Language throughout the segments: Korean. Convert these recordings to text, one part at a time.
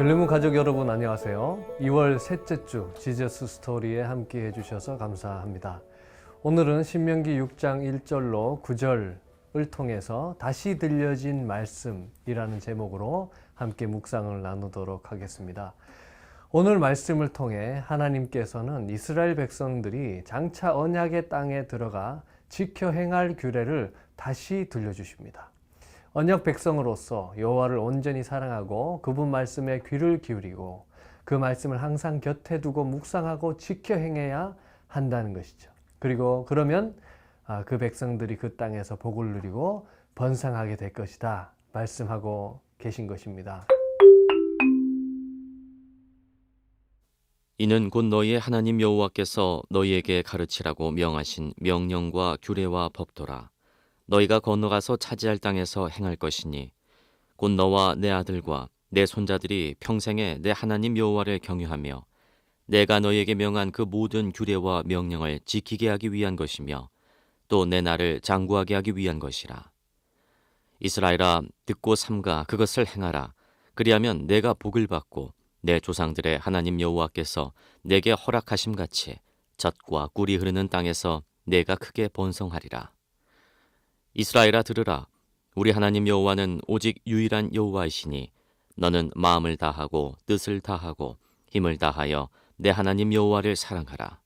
벨레몬 가족 여러분 안녕하세요. 2월 셋째 주 지저스 스토리에 함께 해주셔서 감사합니다. 오늘은 신명기 6장 1절로 9절을 통해서 다시 들려진 말씀이라는 제목으로 함께 묵상을 나누도록 하겠습니다. 오늘 말씀을 통해 하나님께서는 이스라엘 백성들이 장차 언약의 땅에 들어가 지켜 행할 규례를 다시 들려주십니다. 언약 백성으로서 여호와를 온전히 사랑하고 그분 말씀에 귀를 기울이고 그 말씀을 항상 곁에 두고 묵상하고 지켜 행해야 한다는 것이죠. 그리고 그러면 그 백성들이 그 땅에서 복을 누리고 번성하게 될 것이다 말씀하고 계신 것입니다. 이는 곧 너희의 하나님 여호와께서 너희에게 가르치라고 명하신 명령과 규례와 법도라. 너희가 건너가서 차지할 땅에서 행할 것이니 곧 너와 내 아들과 내 손자들이 평생에 내 하나님 여호와를 경유하며 내가 너희에게 명한 그 모든 규례와 명령을 지키게 하기 위한 것이며 또 내 나를 장구하게 하기 위한 것이라. 이스라엘아, 듣고 삼가 그것을 행하라. 그리하면 내가 복을 받고 내 조상들의 하나님 여호와께서 내게 허락하심 같이 젖과 꿀이 흐르는 땅에서 내가 크게 번성하리라. 이스라엘아, 들으라. 우리 하나님 여호와는 오직 유일한 여호와이시니 너는 마음을 다하고 뜻을 다하고 힘을 다하여 내 하나님 여호와를 사랑하라.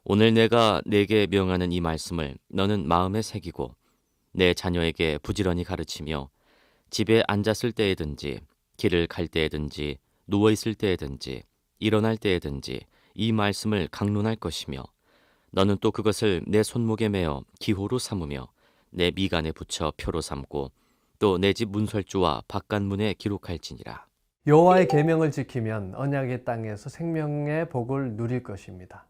오늘 내가 내게 명하는 이 말씀을 너는 마음에 새기고 내 자녀에게 부지런히 가르치며 집에 앉았을 때에든지 길을 갈 때에든지 누워있을 때에든지 일어날 때에든지 이 말씀을 강론할 것이며 너는 또 그것을 내 손목에 매어 기호로 삼으며 내 미간에 붙여 표로 삼고 또 내 집 문설주와 바깥문에 기록할지니라. 여호와의 계명을 지키면 언약의 땅에서 생명의 복을 누릴 것입니다.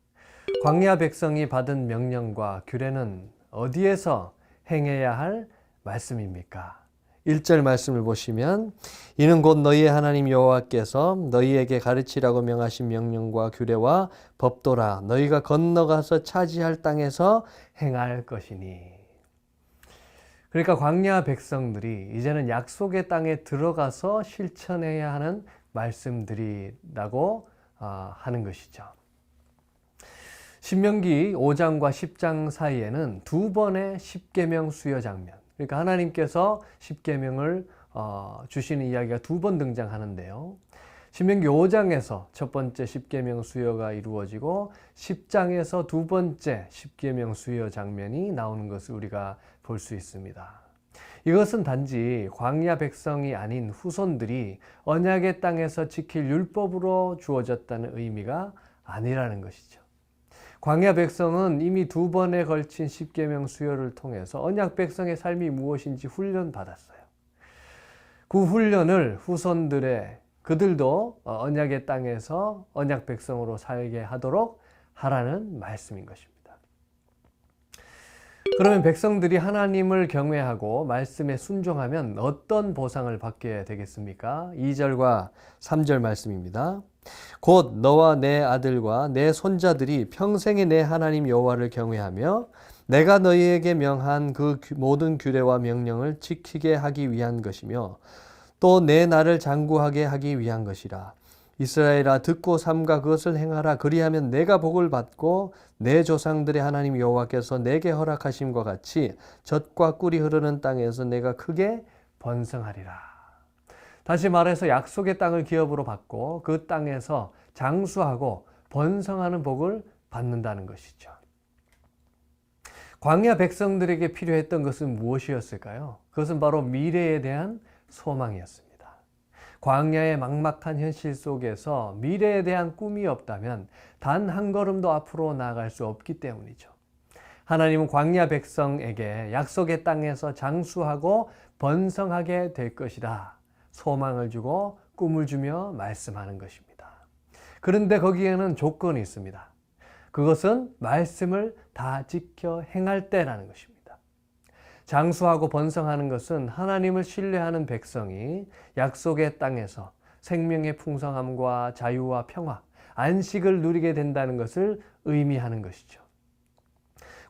광야 백성이 받은 명령과 규례는 어디에서 행해야 할 말씀입니까? 1절 말씀을 보시면 이는 곧 너희의 하나님 여호와께서 너희에게 가르치라고 명하신 명령과 규례와 법도라. 너희가 건너가서 차지할 땅에서 행할 것이니. 그러니까 광야 백성들이 이제는 약속의 땅에 들어가서 실천해야 하는 말씀들이라고 하는 것이죠. 신명기 5장과 10장 사이에는 두 번의 십계명 수여 장면, 그러니까 하나님께서 십계명을 주시는 이야기가 두 번 등장하는데요. 신명기 5장에서 첫 번째 십계명 수여가 이루어지고 10장에서 두 번째 십계명 수여 장면이 나오는 것을 우리가 볼 수 있습니다. 이것은 단지 광야 백성이 아닌 후손들이 언약의 땅에서 지킬 율법으로 주어졌다는 의미가 아니라는 것이죠. 광야 백성은 이미 두 번에 걸친 십계명 수여를 통해서 언약 백성의 삶이 무엇인지 훈련받았어요. 그 훈련을 후손들의 그들도 언약의 땅에서 언약 백성으로 살게 하도록 하라는 말씀인 것입니다. 그러면 백성들이 하나님을 경외하고 말씀에 순종하면 어떤 보상을 받게 되겠습니까? 2절과 3절 말씀입니다. 곧 너와 내 아들과 내 손자들이 평생에 내 하나님 여호와를 경외하며 내가 너희에게 명한 그 모든 규례와 명령을 지키게 하기 위한 것이며 또 내 나를 장구하게 하기 위한 것이라. 이스라엘아, 듣고 삼가 그것을 행하라. 그리하면 내가 복을 받고 내 조상들의 하나님 여호와께서 내게 허락하심과 같이 젖과 꿀이 흐르는 땅에서 내가 크게 번성하리라. 다시 말해서 약속의 땅을 기업으로 받고 그 땅에서 장수하고 번성하는 복을 받는다는 것이죠. 광야 백성들에게 필요했던 것은 무엇이었을까요? 그것은 바로 미래에 대한 소망이었습니다. 광야의 막막한 현실 속에서 미래에 대한 꿈이 없다면 단 한 걸음도 앞으로 나아갈 수 없기 때문이죠. 하나님은 광야 백성에게 약속의 땅에서 장수하고 번성하게 될 것이다 소망을 주고 꿈을 주며 말씀하는 것입니다. 그런데 거기에는 조건이 있습니다. 그것은 말씀을 다 지켜 행할 때라는 것입니다. 장수하고 번성하는 것은 하나님을 신뢰하는 백성이 약속의 땅에서 생명의 풍성함과 자유와 평화, 안식을 누리게 된다는 것을 의미하는 것이죠.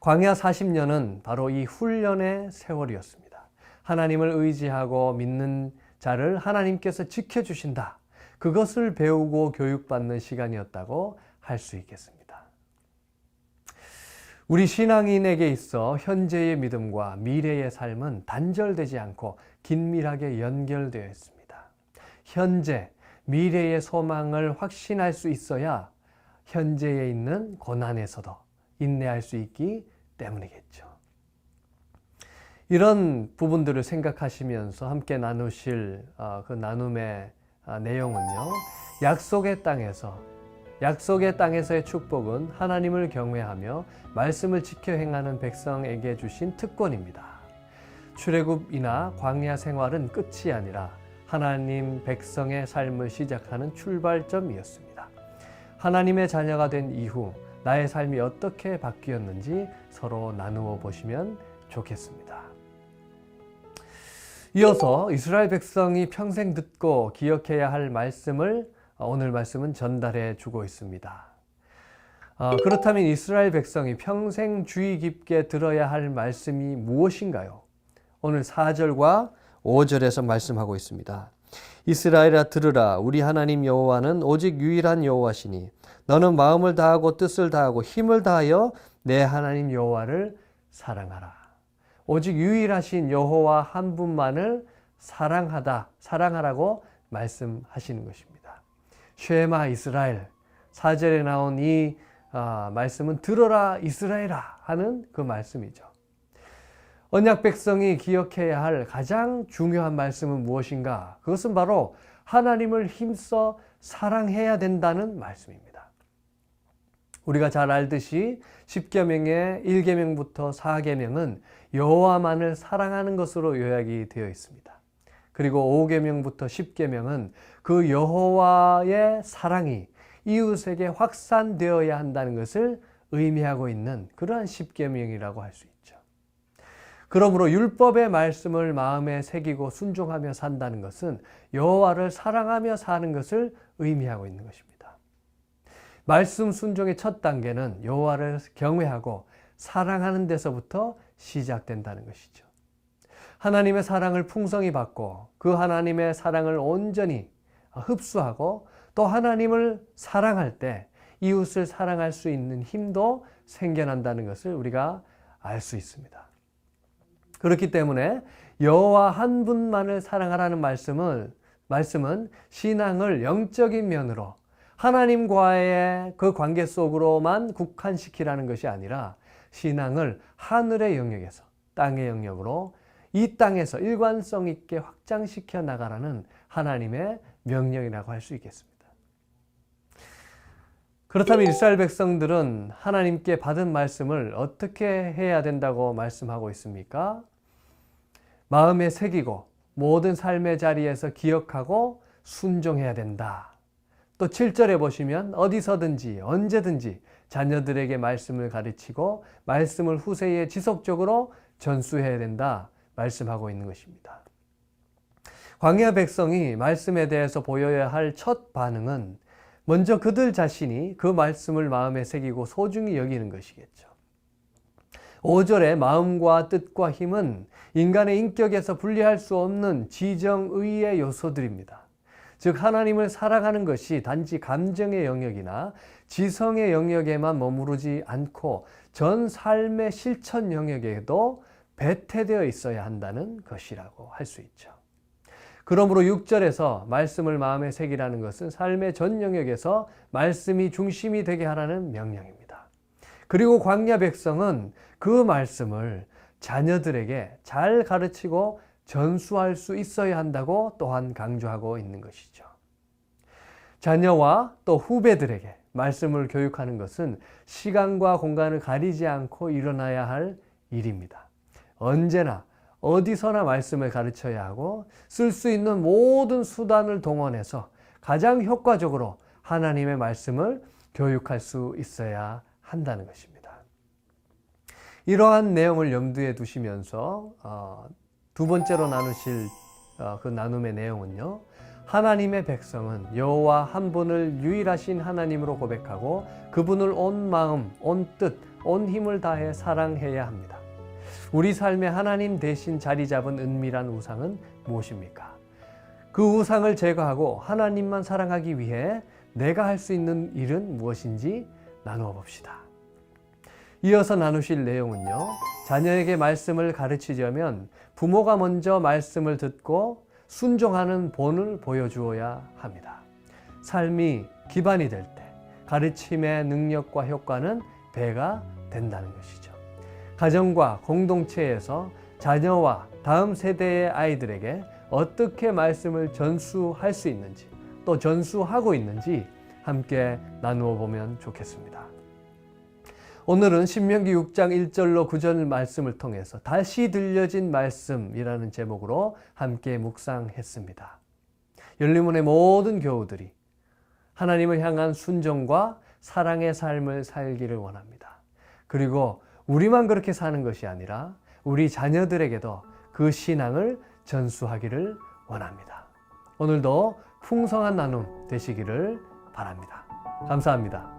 광야 40년은 바로 이 훈련의 세월이었습니다. 하나님을 의지하고 믿는 자를 하나님께서 지켜주신다. 그것을 배우고 교육받는 시간이었다고 할 수 있겠습니다. 우리 신앙인에게 있어 현재의 믿음과 미래의 삶은 단절되지 않고 긴밀하게 연결되어 있습니다. 현재, 미래의 소망을 확신할 수 있어야 현재에 있는 고난에서도 인내할 수 있기 때문이겠죠. 이런 부분들을 생각하시면서 함께 나누실 그 나눔의 내용은요. 약속의 땅에서의 축복은 하나님을 경외하며 말씀을 지켜 행하는 백성에게 주신 특권입니다. 출애굽이나 광야 생활은 끝이 아니라 하나님 백성의 삶을 시작하는 출발점이었습니다. 하나님의 자녀가 된 이후 나의 삶이 어떻게 바뀌었는지 서로 나누어 보시면 좋겠습니다. 이어서 이스라엘 백성이 평생 듣고 기억해야 할 말씀을 오늘 말씀은 전달해 주고 있습니다. 그렇다면 이스라엘 백성이 평생 주의 깊게 들어야 할 말씀이 무엇인가요? 오늘 4절과 5절에서 말씀하고 있습니다. 이스라엘아 들으라. 우리 하나님 여호와는 오직 유일한 여호와시니 너는 마음을 다하고 뜻을 다하고 힘을 다하여 내 하나님 여호와를 사랑하라. 오직 유일하신 여호와 한 분만을 사랑하라고 말씀하시는 것입니다. 쉐마 이스라엘, 4절에 나온 이 말씀은 들어라 이스라엘아 하는 그 말씀이죠. 언약 백성이 기억해야 할 가장 중요한 말씀은 무엇인가? 그것은 바로 하나님을 힘써 사랑해야 된다는 말씀입니다. 우리가 잘 알듯이 10계명의 1계명부터 4계명은 여호와만을 사랑하는 것으로 요약이 되어 있습니다. 그리고 5계명부터 10계명은 그 여호와의 사랑이 이웃에게 확산되어야 한다는 것을 의미하고 있는 그러한 10계명이라고 할 수 있죠. 그러므로 율법의 말씀을 마음에 새기고 순종하며 산다는 것은 여호와를 사랑하며 사는 것을 의미하고 있는 것입니다. 말씀 순종의 첫 단계는 여호와를 경외하고 사랑하는 데서부터 시작된다는 것이죠. 하나님의 사랑을 풍성히 받고 그 하나님의 사랑을 온전히 흡수하고 또 하나님을 사랑할 때 이웃을 사랑할 수 있는 힘도 생겨난다는 것을 우리가 알 수 있습니다. 그렇기 때문에 여호와 한 분만을 사랑하라는 말씀은 신앙을 영적인 면으로 하나님과의 그 관계 속으로만 국한시키라는 것이 아니라 신앙을 하늘의 영역에서 땅의 영역으로 이 땅에서 일관성 있게 확장시켜 나가라는 하나님의 명령이라고 할 수 있겠습니다. 그렇다면 이스라엘 백성들은 하나님께 받은 말씀을 어떻게 해야 된다고 말씀하고 있습니까? 마음에 새기고 모든 삶의 자리에서 기억하고 순종해야 된다. 또 7절에 보시면 어디서든지 언제든지 자녀들에게 말씀을 가르치고 말씀을 후세에 지속적으로 전수해야 된다 말씀하고 있는 것입니다. 광야 백성이 말씀에 대해서 보여야 할 첫 반응은 먼저 그들 자신이 그 말씀을 마음에 새기고 소중히 여기는 것이겠죠. 5절의 마음과 뜻과 힘은 인간의 인격에서 분리할 수 없는 지정의의 요소들입니다. 즉 하나님을 사랑하는 것이 단지 감정의 영역이나 지성의 영역에만 머무르지 않고 전 삶의 실천 영역에도 배태되어 있어야 한다는 것이라고 할 수 있죠. 그러므로 6절에서 말씀을 마음에 새기라는 것은 삶의 전 영역에서 말씀이 중심이 되게 하라는 명령입니다. 그리고 광야 백성은 그 말씀을 자녀들에게 잘 가르치고 전수할 수 있어야 한다고 또한 강조하고 있는 것이죠. 자녀와 또 후배들에게 말씀을 교육하는 것은 시간과 공간을 가리지 않고 일어나야 할 일입니다. 언제나 어디서나 말씀을 가르쳐야 하고 쓸 수 있는 모든 수단을 동원해서 가장 효과적으로 하나님의 말씀을 교육할 수 있어야 한다는 것입니다. 이러한 내용을 염두에 두시면서 두 번째로 나누실 그 나눔의 내용은요. 하나님의 백성은 여호와 한 분을 유일하신 하나님으로 고백하고 그분을 온 마음, 온 뜻, 온 힘을 다해 사랑해야 합니다. 우리 삶에 하나님 대신 자리 잡은 은밀한 우상은 무엇입니까? 그 우상을 제거하고 하나님만 사랑하기 위해 내가 할 수 있는 일은 무엇인지 나누어 봅시다. 이어서 나누실 내용은요. 자녀에게 말씀을 가르치려면 부모가 먼저 말씀을 듣고 순종하는 본을 보여주어야 합니다. 삶이 기반이 될 때 가르침의 능력과 효과는 배가 된다는 것이죠. 가정과 공동체에서 자녀와 다음 세대의 아이들에게 어떻게 말씀을 전수할 수 있는지 또 전수하고 있는지 함께 나누어 보면 좋겠습니다. 오늘은 신명기 6장 1절로 9절 말씀을 통해서 다시 들려진 말씀이라는 제목으로 함께 묵상했습니다. 열리문의 모든 교우들이 하나님을 향한 순종과 사랑의 삶을 살기를 원합니다. 그리고 우리만 그렇게 사는 것이 아니라 우리 자녀들에게도 그 신앙을 전수하기를 원합니다. 오늘도 풍성한 나눔 되시기를 바랍니다. 감사합니다.